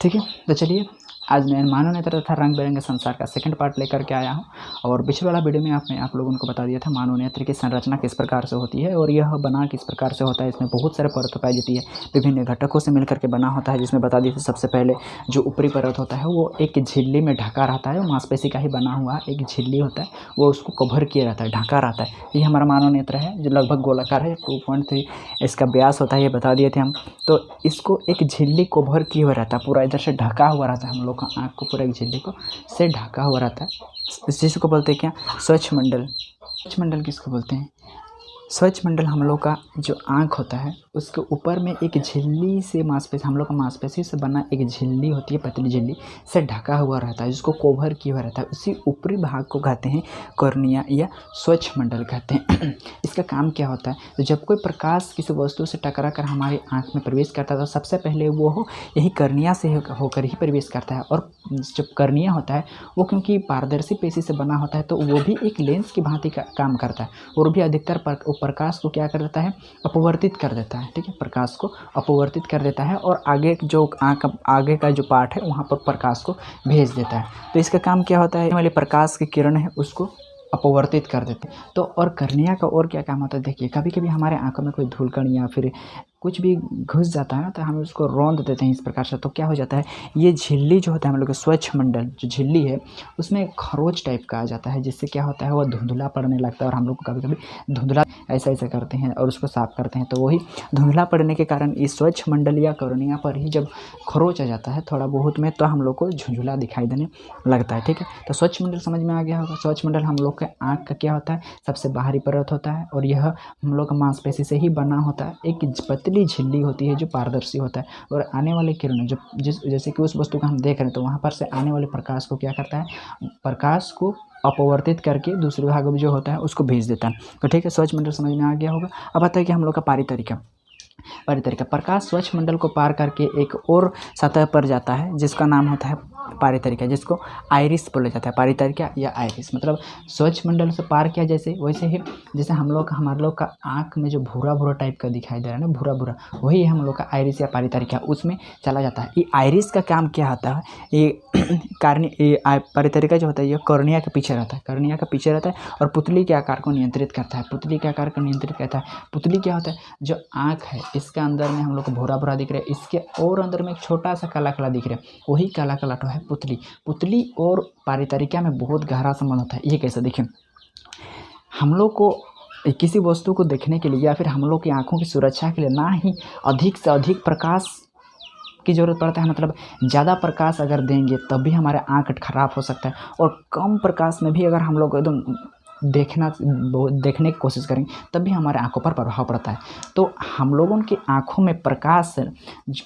ठीक है। तो चलिए आज मैं मानव नेत्र तथा रंग बिरंगे संसार का सेकंड पार्ट लेकर के आया हूँ। और पिछले वाला वीडियो में आप लोगों को बता दिया था मानव नेत्र की संरचना किस प्रकार से होती है और यह बना किस प्रकार से होता है। इसमें बहुत सारे परत पाई जाती है, विभिन्न घटकों से मिलकर के बना होता है, जिसमें बता दिए थे सबसे पहले जो ऊपरी परत होता है वो एक झिल्ली में ढका रहता है, मांसपेशी का ही बना हुआ एक झिल्ली होता है, वो उसको कवर किया रहता है, ढका रहता है। ये हमारा मानव नेत्र है जो लगभग गोलाकार है, 2.3 इसका व्यास होता है, ये बता दिए थे हम। तो इसको एक झिल्ली कवर किया हुआ रहता है, पूरा इधर से ढका हुआ रहता है, हम लोग का आँख को पूरा झिल्ली को से ढका हुआ रहता है। इस चीज़ को बोलते हैं क्या, स्वच्छ मंडल। स्वच्छ मंडल किसको बोलते हैं? स्वच्छ मंडल हम लोग का जो आँख होता है उसके ऊपर में एक झिल्ली से मांसपेशी, हम लोग का मांसपेशी से बना एक झिल्ली होती है, पतली झिल्ली से ढका हुआ रहता है, जिसको कवर किया हुआ रहता है। उसी ऊपरी भाग को कहते हैं कॉर्निया या स्वच्छ मंडल कहते हैं। इसका काम क्या होता है? तो जब कोई प्रकाश किसी वस्तु से टकरा कर हमारी आँख में प्रवेश करता है तो सबसे पहले वो यही कॉर्निया से होकर ही प्रवेश करता है। और जब कॉर्निया होता है वो क्योंकि पारदर्शी पेशी से बना होता है तो वो भी एक लेंस की भांति का काम करता है, और भी अधिकतर प्रकाश को क्या कर देता है, अपवर्तित कर देता है। ठीक है, प्रकाश को अपवर्तित कर देता है और आगे जो आँख आगे का जो पार्ट है वहाँ पर प्रकाश को भेज देता है। तो इसका काम क्या होता है, वाले प्रकाश की किरण है उसको अपवर्तित कर देते हैं। तो और कॉर्निया का और क्या काम होता है, देखिए कभी कभी हमारे आंखों में कोई धूलकण या फिर कुछ भी घुस जाता है ना, तो हम उसको रौंद देते हैं इस प्रकार से। तो क्या हो जाता है, ये झिल्ली जो होता है हम लोग का स्वच्छ मंडल जो झिल्ली है उसमें खरोच टाइप का आ जाता है, जिससे क्या होता है वो धुंधला पड़ने लगता है। और हम लोग को कभी कभी धुंधला ऐसा करते हैं और उसको साफ करते हैं, तो वही धुंधला पड़ने के कारण इस स्वच्छ मंडल या कॉर्निया पर ही जब खरोच आ जाता है थोड़ा बहुत में, तो हम लोग को झुंझुला दिखाई देने लगता है। ठीक है, तो स्वच्छ मंडल समझ में आ गया होगा। स्वच्छ मंडल हम लोग के आँख का क्या होता है, सबसे बाहरी परत होता है, और यह हम लोग का मांसपेशी से ही बना होता है। एक पतली झिल्ली होती है जो पारदर्शी होता है, और आने वाले किरण जो जैसे कि उस वस्तु को हम देख रहे हैं तो वहाँ पर से आने वाले प्रकाश को क्या करता है, प्रकाश को अपवर्तित करके दूसरे भाग में जो होता है उसको भेज देता है। तो ठीक है, स्वच्छ मंडल समझ में आ गया होगा। अब आता है कि हम लोग का पारितरिका। प्रकाश स्वच्छ मंडल को पार करके एक और सतह पर जाता है जिसका नाम होता है पारितरिका, जिसको आइरिस बोला जाता है। पारितरिका या आइरिस मतलब स्वच्छ मंडल से पार किया जैसे वैसे ही, जैसे हमारे लोग का आँख में जो भूरा भूरा टाइप का दिखाई दे रहा है ना, भूरा भूरा, वही है हम लोग का आइरिस या पारितरिका, उसमें चला जाता है। ये आइरिस का काम क्या होता है, ये पारितरिका जो होता है ये कॉर्निया के पीछे रहता है, कॉर्निया के पीछे रहता है और पुतली के आकार को नियंत्रित करता है। पुतली के आकार को नियंत्रित करता है। पुतली क्या होता है, जो आँख है इसके अंदर में हम लोग को भूरा भूरा दिख रहा है, इसके और अंदर में एक छोटा सा काला काला दिख रहा है, वही काला काला तो है पुतली। पुतली और पारितरिका में बहुत गहरा संबंध होता है। ये कैसे, देखिए हम लोग को किसी वस्तु को देखने के लिए या फिर हम लोग की आँखों की सुरक्षा के लिए ना ही अधिक से अधिक प्रकाश की ज़रूरत पड़ता है, मतलब ज़्यादा प्रकाश अगर देंगे तब भी हमारे आँख खराब हो सकता है, और कम प्रकाश में भी अगर हम लोग एकदम देखने की कोशिश करेंगे तब भी हमारे आँखों पर प्रभाव पड़ता है। तो हम लोगों की आँखों में प्रकाश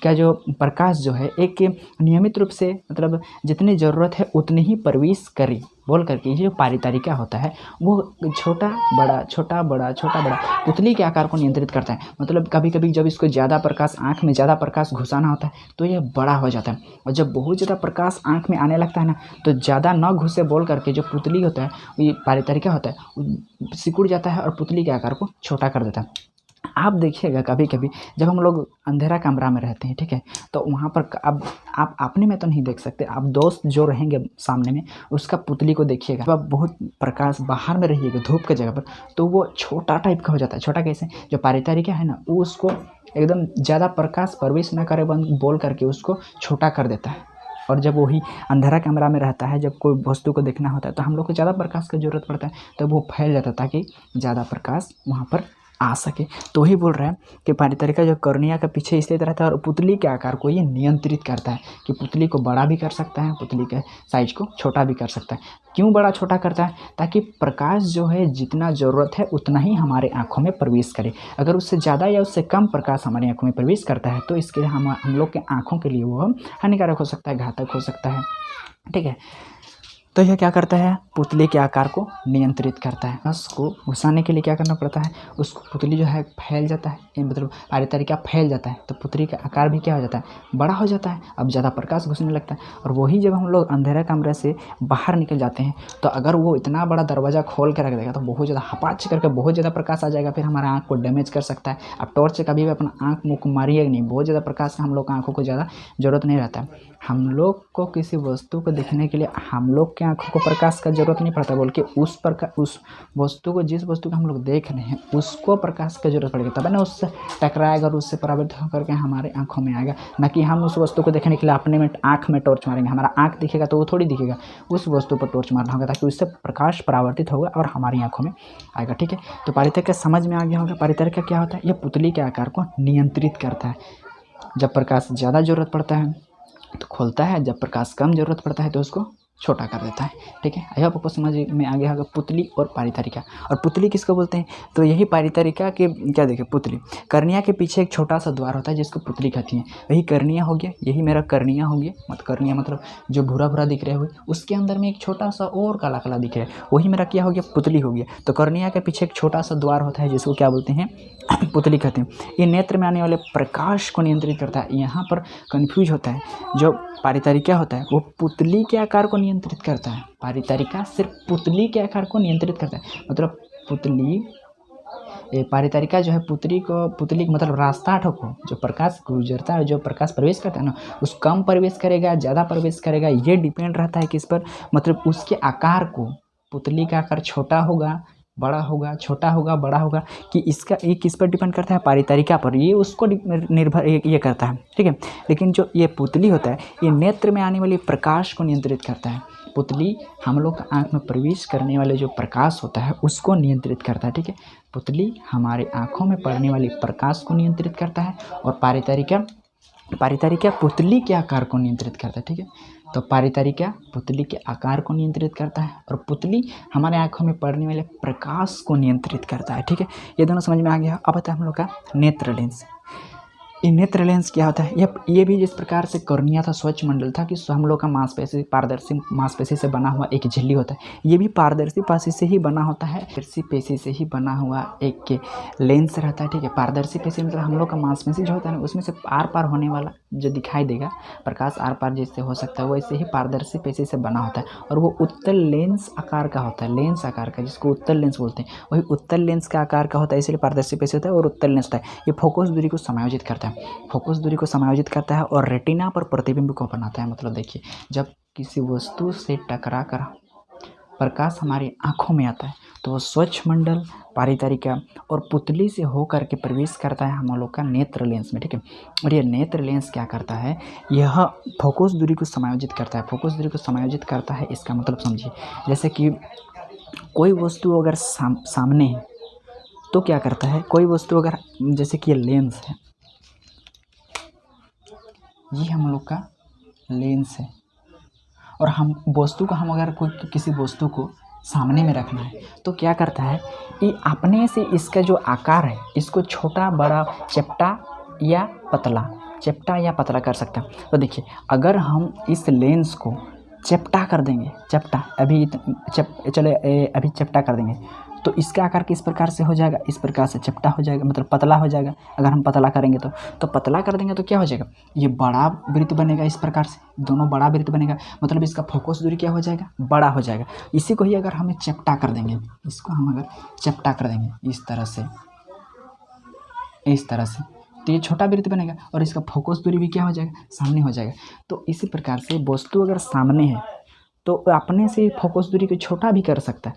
का जो प्रकाश जो है एक नियमित रूप से मतलब जितनी ज़रूरत है उतनी ही प्रवेश करे बोल करके ये जो पारितरिका होता है वो छोटा बड़ा पुतली के आकार को नियंत्रित करता है। मतलब कभी कभी जब इसको ज़्यादा प्रकाश, आँख में ज़्यादा प्रकाश घुसाना होता है तो यह बड़ा हो जाता है, और जब बहुत ज़्यादा प्रकाश आँख में आने लगता है ना तो ज़्यादा न घुसे बोल करके जो पुतली होता है, ये पारितरिका होता है, सिकुड़ जाता है और पुतली के आकार को छोटा कर देता है। आप देखिएगा कभी कभी जब हम लोग अंधेरा कमरा में रहते हैं, ठीक है, तो वहाँ पर अब आप अपने में तो नहीं देख सकते, आप दोस्त जो रहेंगे सामने में उसका पुतली को देखिएगा, जब आप बहुत प्रकाश बाहर में रहिएगा धूप के जगह पर तो वो छोटा टाइप का हो जाता है। छोटा कैसे, जो पारितरिका है ना वो उसको एकदम ज़्यादा प्रकाश प्रवेश न करे बोल करके उसको छोटा कर देता है। और जब वही अंधेरा कमरा में रहता है, जब कोई वस्तु को देखना होता है तो हम लोग को ज़्यादा प्रकाश की ज़रूरत पड़ता है, तो वो फैल जाता है ताकि ज़्यादा प्रकाश वहाँ पर आ सके। तो वही बोल रहे हैं कि पारितरिका जो कॉर्निया के पीछे इसलिए रहता है और पुतली के आकार को ये नियंत्रित करता है कि पुतली को बड़ा भी कर सकता है, पुतली के साइज को छोटा भी कर सकता है। क्यों बड़ा छोटा करता है, ताकि प्रकाश जो है जितना ज़रूरत है उतना ही हमारे आँखों में प्रवेश करे। अगर उससे ज़्यादा या उससे कम प्रकाश हमारी आँखों में प्रवेश करता है तो इसके लिए हम लोग के आँखों के लिए वो हानिकारक हो सकता है, घातक हो सकता है। ठीक है, तो यह क्या करता है, पुतली के आकार को नियंत्रित करता है। उसको घुसाने के लिए क्या करना पड़ता है, उसको पुतली जो है फैल जाता है, मतलब पारितरिका फैल जाता है, तो पुतली का आकार भी क्या हो जाता है, बड़ा हो जाता है। अब ज़्यादा प्रकाश घुसने लगता है। और वही जब हम लोग अंधेरा कमरे से बाहर निकल जाते हैं, तो अगर वो इतना बड़ा दरवाज़ा खोल के रख देगा तो बहुत ज़्यादा हपाच करके बहुत ज़्यादा प्रकाश आ जाएगा, फिर हमारे आँख को डैमेज कर सकता है। अब टॉर्च से कभी भी अपना आँख मुँह को मारिएगा नहीं, बहुत ज़्यादा प्रकाश का हम लोग आँखों को ज़्यादा ज़रूरत नहीं रहता है। हम लोग को किसी वस्तु को देखने के लिए हम लोग के आँखों को प्रकाश का ज़रूरत नहीं पड़ता, बल्कि उस वस्तु को, जिस वस्तु को हम लोग देख रहे हैं उसको प्रकाश की ज़रूरत पड़ेगी, तब ना उससे टकराएगा और उससे परावर्तित होकर के हमारे आँखों में आएगा। न कि हम उस वस्तु को देखने के लिए अपने में आँख में टॉर्च मारेंगे। हमारा आँख दिखेगा तो वो थोड़ी दिखेगा, उस वस्तु पर टॉर्च मारना होगा ताकि उससे प्रकाश परावर्तित होगा और हमारी आँखों में आएगा। ठीक है, तो पारितरिका समझ में आ गया होगा। पारितरिका क्या होता है, यह पुतली के आकार को नियंत्रित करता है। जब प्रकाश ज़्यादा ज़रूरत पड़ता है तो खोलता है, जब प्रकाश कम ज़रूरत पड़ता है तो उसको छोटा कर देता है। ठीक है, यह आपको समझ में आ गया होगा पुतली और पारितरिका। और पुतली किसको बोलते हैं, तो यही पारितरिका के क्या देखें, पुतली कर्निया के पीछे एक छोटा सा द्वार होता है जिसको पुतली कहती हैं। वही कर्निया हो गया, यही मेरा कर्निया हो गया। मत कर्निया मतलब जो भूरा भूरा दिख रहे हुए, उसके अंदर में एक छोटा सा और काला काला दिख रहा है, वही मेरा क्या हो गया, पुतली हो गया। तो कर्निया के पीछे एक छोटा सा द्वार होता है जिसको क्या बोलते हैं, पुतली कहते हैं। ये नेत्र में आने वाले प्रकाश को नियंत्रित करता है। यहाँ पर कन्फ्यूज होता है, जो पारितरिका होता है वो पुतली के आकार को नियंत्रित करता है, पारितरिका सिर्फ पुतली के आकार को नियंत्रित करता है। मतलब पारितरिका जो है पुतली को मतलब रास्ता ठोको, जो प्रकाश गुजरता है, जो प्रकाश प्रवेश करता है ना, उस कम प्रवेश करेगा ज़्यादा प्रवेश करेगा, ये डिपेंड रहता है किस पर, मतलब उसके आकार को। पुतली का आकार छोटा होगा बड़ा होगा, छोटा होगा बड़ा होगा, कि इसका ये किस पर डिपेंड करता है, पारितरिका पर, ये उसको निर्भर ये करता है। ठीक है, लेकिन जो ये पुतली होता है ये नेत्र में आने वाले प्रकाश को नियंत्रित करता है। पुतली हम लोग आँख में प्रवेश करने वाले जो प्रकाश होता है उसको नियंत्रित करता है। ठीक है, पुतली हमारे आँखों में पड़ने वाले प्रकाश को नियंत्रित करता है और पारितरिका पुतली के आकार को नियंत्रित करता है। ठीक है, तो पारितरिका पुतली के आकार को नियंत्रित करता है और पुतली हमारे आँखों में पड़ने वाले प्रकाश को नियंत्रित करता है। ठीक है, ये दोनों समझ में आ गया। अब आता है हम लोग का नेत्र लेंस। ये नेत्र लेंस क्या होता है, ये भी जिस प्रकार से कर्निया था, स्वच्छ मंडल था, कि हम लोग का मांसपेशी, पारदर्शी मांसपेशी से बना हुआ एक झिल्ली होता है, ये भी पारदर्शी पेशी से ही बना होता है, पारदर्शी पेशी से ही बना हुआ एक लेंस रहता है। ठीक है, पारदर्शी पेशी मतलब हम लोग का मांसपेशी जो होता है ना, उसमें से आर पार होने वाला जो दिखाई देगा, प्रकाश आर पार जैसे हो सकता है वैसे ही पारदर्शी पेशी से बना होता है। और वो उत्तल लेंस आकार का होता है, लेंस आकार का, जिसको उत्तल लेंस बोलते हैं, वही उत्तल लेंस का आकार का होता है, इसलिए पारदर्शी पेशी होता है और उत्तल लेंस होता है। ये फोकस दूरी को समायोजित करता है, फोकस दूरी को समायोजित करता है और रेटिना पर प्रतिबिंब को बनाता है। मतलब देखिए, जब किसी वस्तु से टकरा कर प्रकाश हमारी आँखों में आता है तो वो स्वच्छ मंडल, पारितरिका और पुतली से होकर के प्रवेश करता है हम लोग का नेत्र लेंस में। ठीक है, और ये नेत्र लेंस क्या करता है, यह फोकस दूरी को समायोजित करता है। फोकस दूरी को समायोजित करता है, इसका मतलब समझिए, जैसे कि कोई वस्तु अगर सामने है तो क्या करता है, कोई वस्तु अगर, जैसे कि ये लेंस है, ये हम लोग का लेंस है, और हम वस्तु को, हम अगर कोई किसी वस्तु को सामने में रखना है तो क्या करता है, ये अपने से इसका जो आकार है इसको छोटा बड़ा, चपटा या पतला कर सकता है। तो देखिए, अगर हम इस लेंस को चपटा कर देंगे, अभी चपटा कर देंगे तो इसका आकार किस प्रकार से हो जाएगा, इस प्रकार से चपटा हो जाएगा, मतलब पतला हो जाएगा। अगर हम पतला करेंगे तो पतला कर देंगे तो क्या हो जाएगा, ये बड़ा वृत्त बनेगा, इस प्रकार से दोनों बड़ा वृत्त बनेगा, मतलब इसका फोकस दूरी क्या हो जाएगा, बड़ा हो जाएगा। इसी को ही अगर हमें चपटा कर देंगे, इसको हम अगर चपटा कर देंगे इस तरह से तो ये छोटा वृत्त बनेगा और इसका फोकस दूरी भी क्या हो जाएगा, सामने हो जाएगा। तो इसी प्रकार से वस्तु अगर सामने है तो अपने से फोकस दूरी को छोटा भी कर सकता है,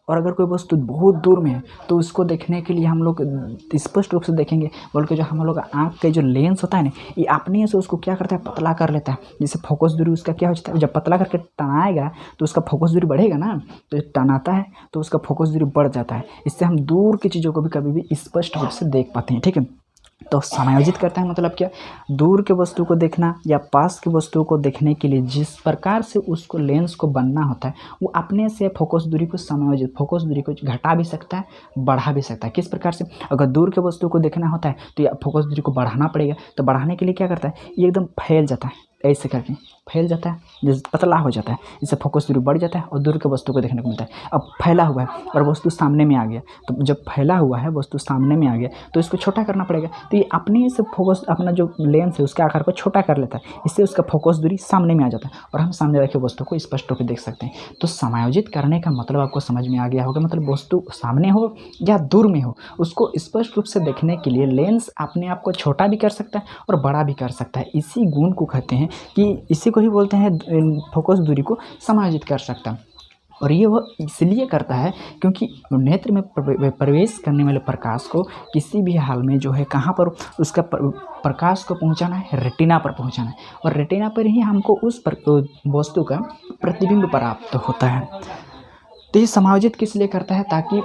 और अगर कोई वस्तु बहुत दूर में है तो उसको देखने के लिए हम लोग स्पष्ट रूप से देखेंगे, बल्कि जो हम लोग का आँख का जो लेंस होता है ना, ये अपने से उसको क्या करता है, पतला कर लेता है, जिससे फोकस दूरी उसका क्या हो जाता है, जब पतला करके टनाएगा तो उसका फोकस दूरी बढ़ेगा ना, तो टनाता है तो उसका फोकस दूरी बढ़ जाता है। इससे हम दूर की चीज़ों को भी कभी भी स्पष्ट रूप से देख पाते हैं। ठीक है, तो समायोजित करता है मतलब क्या, दूर के वस्तु को देखना या पास की वस्तु को देखने के लिए जिस प्रकार से उसको लेंस को बनना होता है, वो अपने से फोकस दूरी को समायोजित, फोकस दूरी को घटा भी सकता है, बढ़ा भी सकता है। किस प्रकार से, अगर दूर के वस्तु को देखना होता है तो या फोकस दूरी को बढ़ाना पड़ेगा, तो बढ़ाने के लिए क्या करता है, ये एकदम फैल जाता है, ऐसे करके फैल जाता है, जैसे पतला हो जाता है, इससे फोकस दूरी बढ़ जाता है और दूर के वस्तु को देखने को मिलता है। अब फैला हुआ है और वस्तु सामने में आ गया, तो जब फैला हुआ है वस्तु सामने में आ गया तो इसको छोटा करना पड़ेगा। तो ये अपने से फोकस, अपना जो लेंस है उसके आकार को छोटा कर लेता है, इससे उसका फोकस दूरी सामने में आ जाता है और हम सामने रखे वस्तु को स्पष्ट होकर देख सकते हैं। तो समायोजित करने का मतलब आपको समझ में आ गया होगा। मतलब वस्तु सामने हो या दूर में हो, उसको स्पष्ट रूप से देखने के लिए लेंस अपने आप को छोटा भी कर सकता है और बड़ा भी कर सकता है। इसी गुण को कहते हैं कि इसी को ही बोलते हैं फोकस दूरी को समायोजित कर सकता है। और ये वह इसलिए करता है क्योंकि नेत्र में प्रवेश करने वाले प्रकाश को किसी भी हाल में जो है कहाँ पर उसका प्रकाश को पहुंचाना है, रेटिना पर पहुंचाना है, और रेटिना पर ही हमको उस वस्तु का प्रतिबिंब प्राप्त होता है। तो ये समायोजित किस लिए करता है, ताकि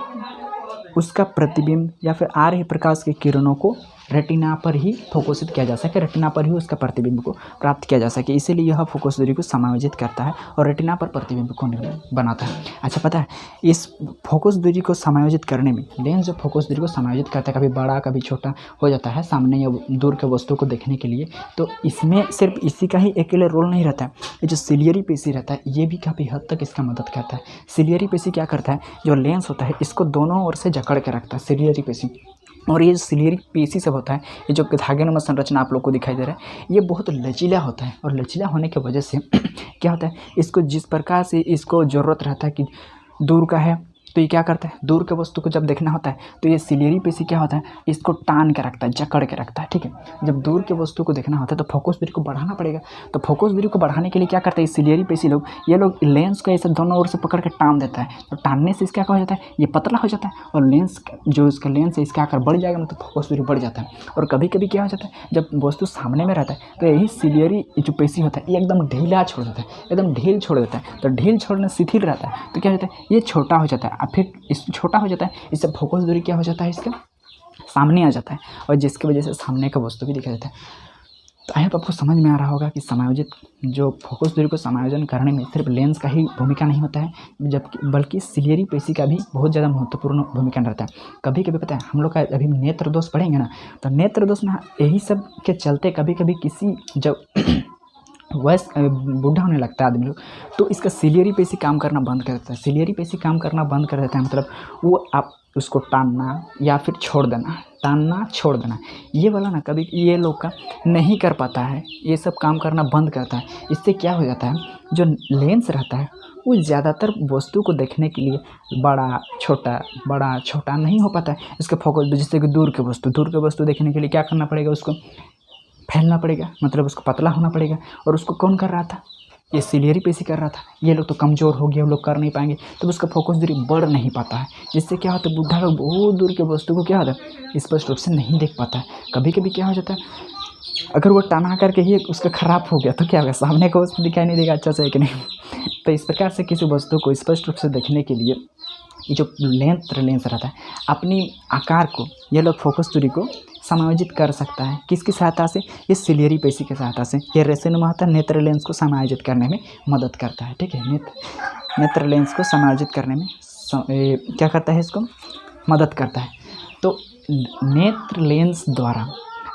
उसका प्रतिबिंब या फिर आ रही प्रकाश की किरणों को रेटिना पर ही फोकसित किया जा सके, रेटिना पर ही उसका प्रतिबिंब को प्राप्त किया जा सके। इसीलिए यह फोकस दूरी को समायोजित करता है और रेटिना पर प्रतिबिंब को बनाता है। अच्छा, पता है इस फोकस दूरी को समायोजित करने में लेंस जो फोकस दूरी को समायोजित करता है, कभी बड़ा कभी छोटा हो जाता है सामने या दूर के वस्तु को देखने के लिए, तो इसमें सिर्फ इसी का ही अकेले रोल नहीं रहता है। ये जो सिलियरी पेशी रहता है ये भी काफ़ी हद तक इसका मदद करता है। सिलियरी पेशी क्या करता है, जो लेंस होता है इसको दोनों ओर से जकड़ के रखता है सिलियरी पेशी। और ये सिलियरी पेशी सब होता है, ये जो धागेनुमा संरचना आप लोग को दिखाई दे रहा है, ये बहुत लचीला होता है। और लचीला होने की वजह से क्या होता है, इसको जिस प्रकार से इसको ज़रूरत रहता है कि दूर का है तो ये क्या करता है, दूर के वस्तु को जब देखना होता है तो ये सिलियरी पेशी क्या होता है, इसको टान के रखता है, जकड़ के रखता है। ठीक है, जब दूर के वस्तु को देखना होता है तो फोकस दूरी को बढ़ाना पड़ेगा। तो फोकस दूरी को बढ़ाने के लिए क्या करता है सिलियरी पेशी लोग, ये लोग लेंस को ऐसे दोनों ओर से पकड़ के टान देता है। तो टानने से इसका क्या हो जाता है, ये पतला हो जाता है और लेंस जो इसका लेंस है इसका आकार बढ़ जाएगा, मतलब फोकस दूरी बढ़ जाता है। और कभी कभी क्या हो जाता है, जब वस्तु सामने में रहता है तो यही सिलियरी जो पेशी होता है ये एकदम ढीला छोड़ देता है, एकदम ढील छोड़ देता है। तो ढील छोड़ने शिथिल रहता है तो क्या होता है, ये छोटा हो जाता है। अब फिर इस छोटा हो जाता है, इससे फोकस दूरी क्या हो जाता है, इसका सामने आ जाता है और जिसकी वजह से सामने का वस्तु भी दिखाई देता है। तो आई होप आपको समझ में आ रहा होगा कि समायोजित जो फोकस दूरी को समायोजन करने में सिर्फ लेंस का ही भूमिका नहीं होता है, जबकि बल्कि सिलियरी पेशी का भी बहुत ज़्यादा महत्वपूर्ण भूमिका रहता है। कभी कभी पता है हम लोग का अभी नेत्र दोष पढ़ेंगे ना, तो नेत्र दोष में यही सब के चलते कभी कभी किसी जब वयस्क बूढ़ा होने लगता है आदमी लोग, तो इसका सिलियरी पेशी काम करना बंद कर देता है। सिलियरी पेशी काम करना बंद कर देता है मतलब वो आप उसको टानना या फिर छोड़ देना, टानना छोड़ देना, ये वाला ना कभी ये लोग का नहीं कर पाता है, ये सब काम करना बंद करता है। इससे क्या हो जाता है, जो लेंस रहता है वो ज़्यादातर वस्तु को देखने के लिए बड़ा छोटा नहीं हो पाता है। इसका फोकस जैसे कि दूर के वस्तु देखने के लिए क्या करना पड़ेगा, उसको फैलना पड़ेगा, मतलब उसको पतला होना पड़ेगा। और उसको कौन कर रहा था, ये सिलियरी पेशी कर रहा था। ये लोग तो कमज़ोर हो गए, वो लोग कर नहीं पाएंगे, तो उसका फोकस दूरी बढ़ नहीं पाता है। जिससे क्या होता है, बुढ़ा लोग बहुत दूर के वस्तु को क्या होता है स्पष्ट रूप से नहीं देख पाता है। कभी कभी क्या हो जाता है, अगर वो टाना करके ही उसका ख़राब हो गया तो क्या होगा, सामने को उसको दिखाई नहीं देगा अच्छा से कि नहीं। तो इस प्रकार से किसी वस्तु को स्पष्ट रूप से देखने के लिए ये जो लेंस रहता है अपनी आकार को ये लोग फोकस दूरी को समायोजित कर सकता है। किसकी सहायता से, ये सिलियरी पेशी की सहायता से। ये रेटिना होता है नेत्र लेंस को समायोजित करने में मदद करता है। ठीक है, नेत्र लेंस को समायोजित करने में क्या करता है, इसको मदद करता है। तो नेत्र लेंस द्वारा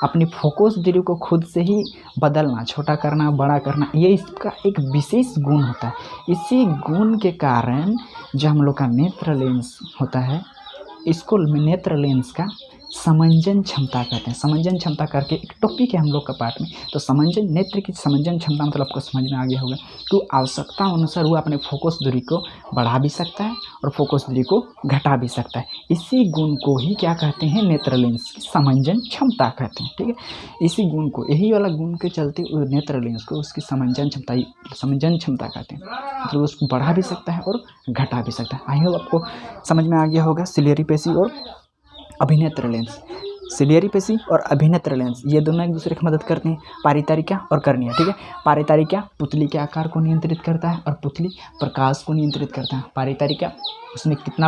अपनी फोकस दूरी को खुद से ही बदलना, छोटा करना, बड़ा करना, ये इसका एक विशेष गुण होता है। इसी गुण के कारण जो हम लोग का नेत्र लेंस होता है, इसको नेत्र लेंस का समंजन क्षमता कहते हैं। समंजन क्षमता करके एक टॉपिक है हम लोग का पाठ में। तो समंजन, नेत्र की समंजन क्षमता मतलब आपको समझ में आ गया होगा कि आवश्यकता अनुसार वो अपने फोकस दूरी को बढ़ा भी सकता है और फोकस दूरी को घटा भी सकता है। इसी गुण को ही क्या कहते हैं, नेत्र लेंस की समंजन क्षमता कहते हैं। ठीक है, इसी गुण को, यही वाला गुण के चलते नेत्र लेंस को उसकी समंजन क्षमता कहते हैं। मतलब उसको बढ़ा भी सकता है और घटा भी सकता है। आई होप आपको समझ में आ गया होगा सिलियरी पेशी और अभिनेत्र लेंस। सिलियरी पेशी और अभिनेत्र लेंस ये दोनों एक दूसरे की मदद करते हैं, पारितारिका और कर्णीय। ठीक है, पारितारिका पुतली के आकार को नियंत्रित करता है और पुतली प्रकाश को नियंत्रित करता है। पारितारिका उसमें कितना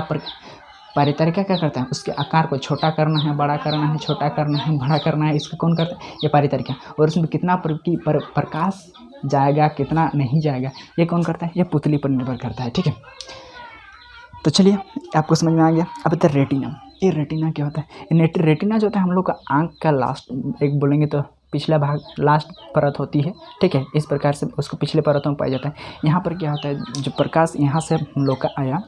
पारितारिका क्या करता है, उसके आकार को छोटा करना है, बड़ा करना है, छोटा करना है, बड़ा करना है, इसको कौन करता है, ये पारितारिका। और उसमें कितना प्रकाश जाएगा, कितना नहीं जाएगा, ये कौन करता है, ये पुतली पर निर्भर करता है। ठीक है, तो चलिए आपको समझ में आ गया। अब रेटिना, ये रेटिना क्या होता है, रेटिना जो होता है हम लोग का आँख का लास्ट, एक बोलेंगे तो पिछला भाग लास्ट परत होती है, ठीक है। इस प्रकार से उसको पिछले परतों में पाया जाता है। यहाँ पर क्या होता है, जो प्रकाश यहाँ से हम लोग का आया,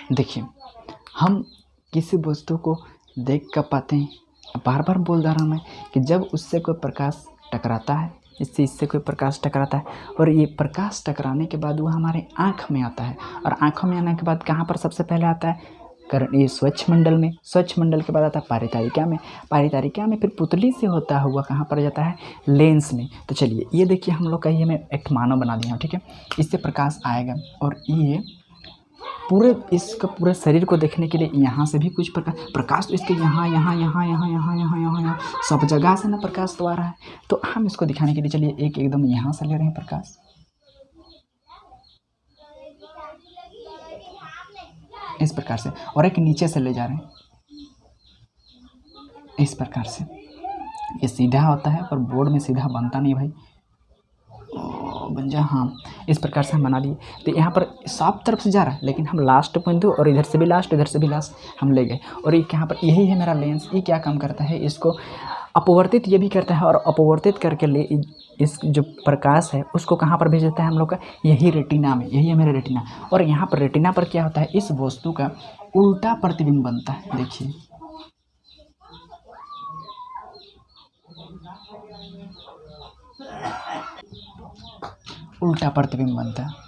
देखिए हम किसी वस्तु को देख कर पाते हैं, बार बार बोल रहा हूँ मैं कि जब उससे कोई प्रकाश टकराता है, इससे कोई प्रकाश टकराता है, और ये प्रकाश टकराने के बाद वो हमारे आँख में आता है, और आँखों में आने के बाद कहाँ पर सबसे पहले आता है, ये स्वच्छ मंडल में, स्वच्छ मंडल के बाद आता है पारितारिका में, पारितारिका में फिर पुतली से होता हुआ कहाँ पर जाता है, लेंस में। तो चलिए ये देखिए हम लोग का ये मैं एक मानव बना दिया हूँ, ठीक है। इससे प्रकाश आएगा और ये पूरे इसका पूरे शरीर को देखने के लिए यहाँ से भी कुछ प्रकाश तो इसके यहाँ सब जगह से ना प्रकाश तो आ रहा है। तो हम इसको दिखाने के लिए चलिए एक एकदम यहाँ से ले रहे हैं प्रकाश, इस प्रकार से, और एक नीचे से ले जा रहे हैं इस प्रकार से। ये सीधा होता है पर बोर्ड में सीधा बनता नहीं भाई, बन जा, हाँ इस प्रकार से हम बना लिए। तो यहाँ पर सब तरफ से जा रहा है, लेकिन हम लास्ट बिंदु और इधर से भी लास्ट, इधर से भी लास्ट हम ले गए। और ये यहाँ पर यही है मेरा लेंस। ये क्या काम करता है, इसको अपवर्तित ये भी करता है, और अपवर्तित करके ले इस जो प्रकाश है उसको कहाँ पर भेज देता है हम लोग का, यही रेटिना में, यही है मेरा रेटिना। और यहाँ पर रेटिना पर क्या होता है, इस वस्तु का उल्टा प्रतिबिंब बनता है। देखिए उल्टा प्रतिबिंब बनता है।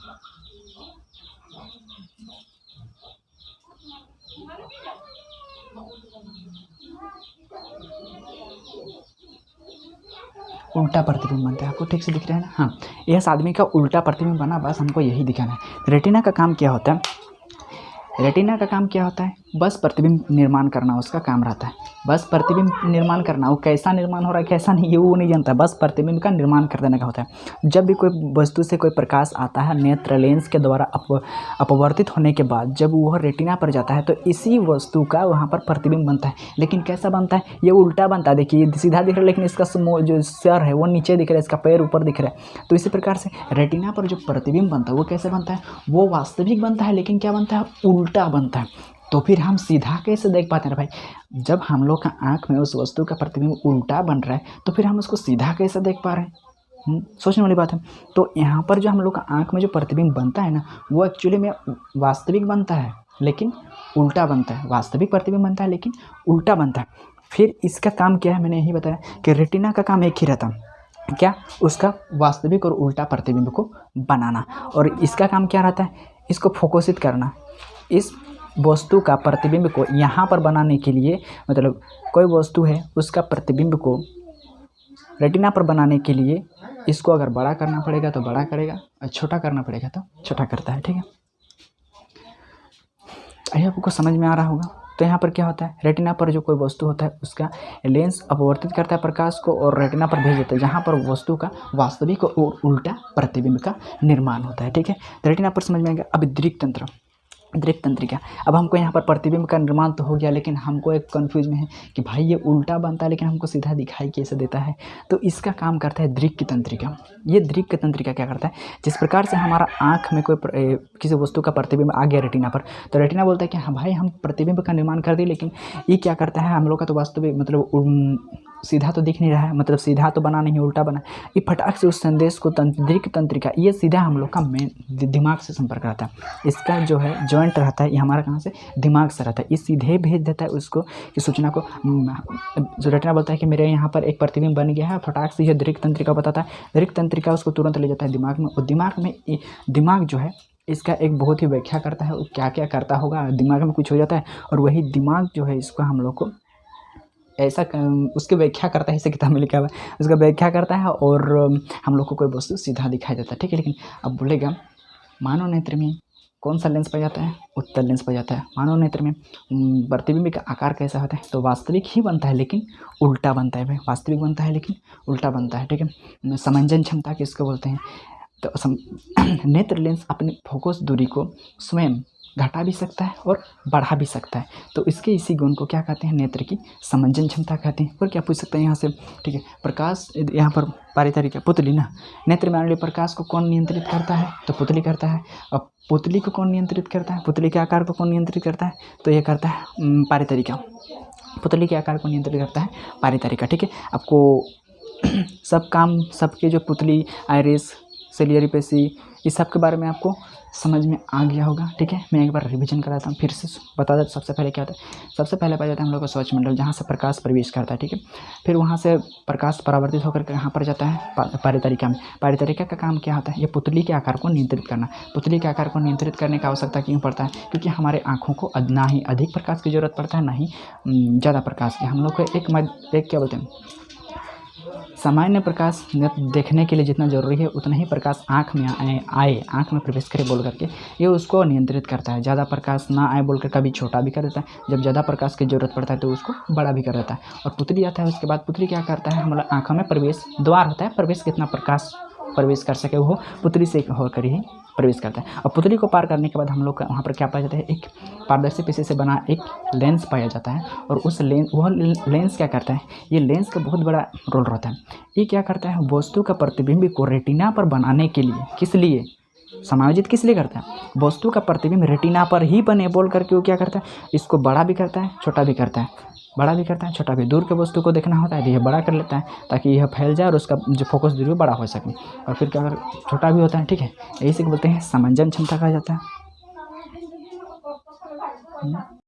उल्टा प्रतिबिंब बनता है, आपको ठीक से दिख रहा है ना। हाँ, इस आदमी का उल्टा प्रतिबिंब बना, बस हमको यही दिखाना है। रेटिना का काम क्या होता है, रेटिना का काम क्या होता है, बस प्रतिबिंब निर्माण करना उसका काम रहता है। बस प्रतिबिंब निर्माण करना, वो कैसा निर्माण हो रहा है कैसा नहीं, ये वो नहीं जानता, बस प्रतिबिंब का निर्माण कर देने का होता है। जब भी कोई वस्तु से कोई प्रकाश आता है नेत्र लेंस के द्वारा अपवर्तित होने के बाद जब वह रेटिना पर जाता है तो इसी वस्तु का वहाँ पर प्रतिबिंब बनता है। लेकिन कैसा बनता है, ये उल्टा बनता है। देखिए सीधा दिख रहा है लेकिन इसका जो सर है वो नीचे दिख रहा है, इसका पैर ऊपर दिख रहा है। तो इसी प्रकार से रेटिना पर जो प्रतिबिंब बनता है वो कैसे बनता है, वो वास्तविक बनता है, लेकिन क्या बनता है, उल्टा बनता है। तो फिर हम सीधा कैसे देख पाते हैं भाई, जब हम लोग का आँख में उस वस्तु का प्रतिबिंब उल्टा बन रहा है तो फिर हम उसको सीधा कैसे देख पा रहे हैं, सोचने वाली बात है। तो यहाँ पर जो हम लोग का आँख में जो प्रतिबिंब बनता है ना, वो एक्चुअली में वास्तविक बनता है लेकिन उल्टा बनता है। वास्तविक प्रतिबिंब बनता है लेकिन उल्टा बनता है। फिर इसका काम क्या है, मैंने यही बताया कि रेटिना का काम एक ही रहता है, क्या, उसका वास्तविक और उल्टा प्रतिबिंब को बनाना। और इसका काम क्या रहता है, इसको फोकसित करना। इस वस्तु का प्रतिबिंब को यहाँ पर बनाने के लिए, मतलब कोई वस्तु है उसका प्रतिबिंब को रेटिना पर बनाने के लिए इसको अगर बड़ा करना पड़ेगा तो बड़ा करेगा, और छोटा करना पड़ेगा तो छोटा करता है, ठीक है। ये आपको समझ में आ रहा होगा। तो यहाँ पर क्या होता है, रेटिना पर जो कोई वस्तु होता है उसका लेंस अपवर्तित करता है प्रकाश को और रेटिना पर भेज देता है, जहाँ पर वस्तु का वास्तविक और उल्टा प्रतिबिंब का निर्माण होता है, ठीक है। तो रेटिना पर समझ में आएगा। अब दृक् तंत्र, दृक् तंत्रिका। अब हमको यहाँ पर प्रतिबिंब का निर्माण तो हो गया, लेकिन हमको एक कन्फ्यूज में है कि भाई ये उल्टा बनता है लेकिन हमको सीधा दिखाई कैसे देता है। तो इसका काम करता है दृक् तंत्रिका। ये दृक् तंत्रिका क्या करता है, जिस प्रकार से हमारा आँख में कोई किसी वस्तु का प्रतिबिंब आ गया रेटिना पर, तो रेटिना बोलता है कि हाँ भाई हम प्रतिबिंब का निर्माण कर दिए, लेकिन ये क्या करता है, हम लोग का तो वास्तविक मतलब सीधा तो दिख नहीं रहा है, मतलब सीधा तो बना नहीं, उल्टा बना। ये फटाक से उस संदेश को दृक् तंत्रिका, ये सीधा हम लोग का मेन दिमाग से संपर्क रहता है। इसका जो है जॉइंट रहता है, ये हमारा कहाँ से, दिमाग से रहता है। ये सीधे भेज देता है उसको कि सूचना को, जो रेटिना बोलता है कि मेरे यहाँ पर एक प्रतिबिंब बन गया है, फटाक से यह दृक् तंत्रिका बताता है। दृक् तंत्रिका उसको तुरंत ले जाता है दिमाग में, और दिमाग में दिमाग जो है इसका एक बहुत ही व्याख्या करता है, वो क्या क्या करता होगा, दिमाग में कुछ हो जाता है और वही दिमाग जो है इसको हम लोग को ऐसा उसकी व्याख्या करता है, इसे किताब में लिखा हुआ है, उसका व्याख्या करता है और हम लोग को कोई वस्तु सीधा दिखाई देता है, ठीक है। लेकिन अब बोलेगा मानव नेत्र में कौन सा लेंस पाया जाता है, उत्तल लेंस पाया जाता है। मानव नेत्र में प्रतिबिंब का आकार कैसा होता है, तो वास्तविक ही बनता है लेकिन उल्टा बनता है भाई, वास्तविक बनता है लेकिन उल्टा बनता है, ठीक है। समंजन क्षमता किसको बोलते हैं, तो नेत्र लेंस अपनी फोकस दूरी को स्वयं घटा भी सकता है और बढ़ा भी सकता है, तो इसके इसी गुण को क्या कहते हैं, नेत्र की समंजन क्षमता कहते हैं। और क्या पूछ सकते हैं यहाँ से, ठीक है। प्रकाश यहाँ पर पारितरी का पुतली ना, नेत्र में आने वाले प्रकाश को कौन नियंत्रित करता है, तो पुतली करता है। अब पुतली को कौन नियंत्रित करता है, पुतली के आकार को कौन नियंत्रित करता है, तो ये करता है पारितरी का, पुतली के आकार को नियंत्रित करता है पारितरी का, ठीक है। आपको सब काम सबके जो पुतली, आइरिस, सिलियरी पेशी, इस सब के बारे में आपको समझ में आ गया होगा, ठीक है। मैं एक बार रिवीजन कराता हूँ, फिर से बता देता। सबसे पहले क्या होता है, सबसे पहले पाया जाता है हम लोग का स्वच्छ मंडल, जहाँ से प्रकाश प्रवेश करता है, ठीक है। फिर वहाँ से प्रकाश परावर्तित होकर कहाँ पर जाता है, पारितरिका में। पारितरिका का काम क्या होता है, ये पुतली के आकार को नियंत्रित करना। पुतली के आकार को नियंत्रित करने की आवश्यकता क्यों पड़ता है, क्योंकि हमारे आँखों को ना ही अधिक प्रकाश की जरूरत पड़ता है, ना ही ज़्यादा प्रकाश की। हम लोग को एक क्या बोलते हैं, सामान्य प्रकाश देखने के लिए जितना ज़रूरी है उतना ही प्रकाश आँख में आए आँख में प्रवेश करे बोल करके ये उसको नियंत्रित करता है। ज़्यादा प्रकाश ना आए बोल कर कभी छोटा भी कर देता है, जब ज़्यादा प्रकाश की ज़रूरत पड़ता है तो उसको बड़ा भी कर देता है। और पुतली आता है, उसके बाद पुतली क्या करता है, हमारा आँखों में प्रवेश द्वार होता है, प्रवेश कितना प्रकाश प्रवेश कर सके वो पुतली से होकर ही प्रवेश करता है। और पुतली को पार करने के बाद हम लोग वहाँ पर क्या पाया जाता है, एक पारदर्शी पेशी से बना एक लेंस पाया जाता है। और उस लेंस क्या करता है, ये लेंस का बहुत बड़ा रोल रहता है। ये क्या करता है, वस्तु का प्रतिबिंब को रेटिना पर बनाने के लिए, किस लिए समायोजित किस लिए करता है, वस्तु का प्रतिबिंब रेटिना पर ही बने बोल करके वो क्या करता है, इसको बड़ा भी करता है छोटा भी करता है, बड़ा भी करता है छोटा भी। दूर के वस्तु को देखना होता है तो यह बड़ा कर लेता है ताकि यह फैल जाए और उसका जो फोकस दूरी बड़ा हो सके। और फिर क्या छोटा भी होता है, ठीक है। यही से बोलते हैं समंजन क्षमता कहा जाता है।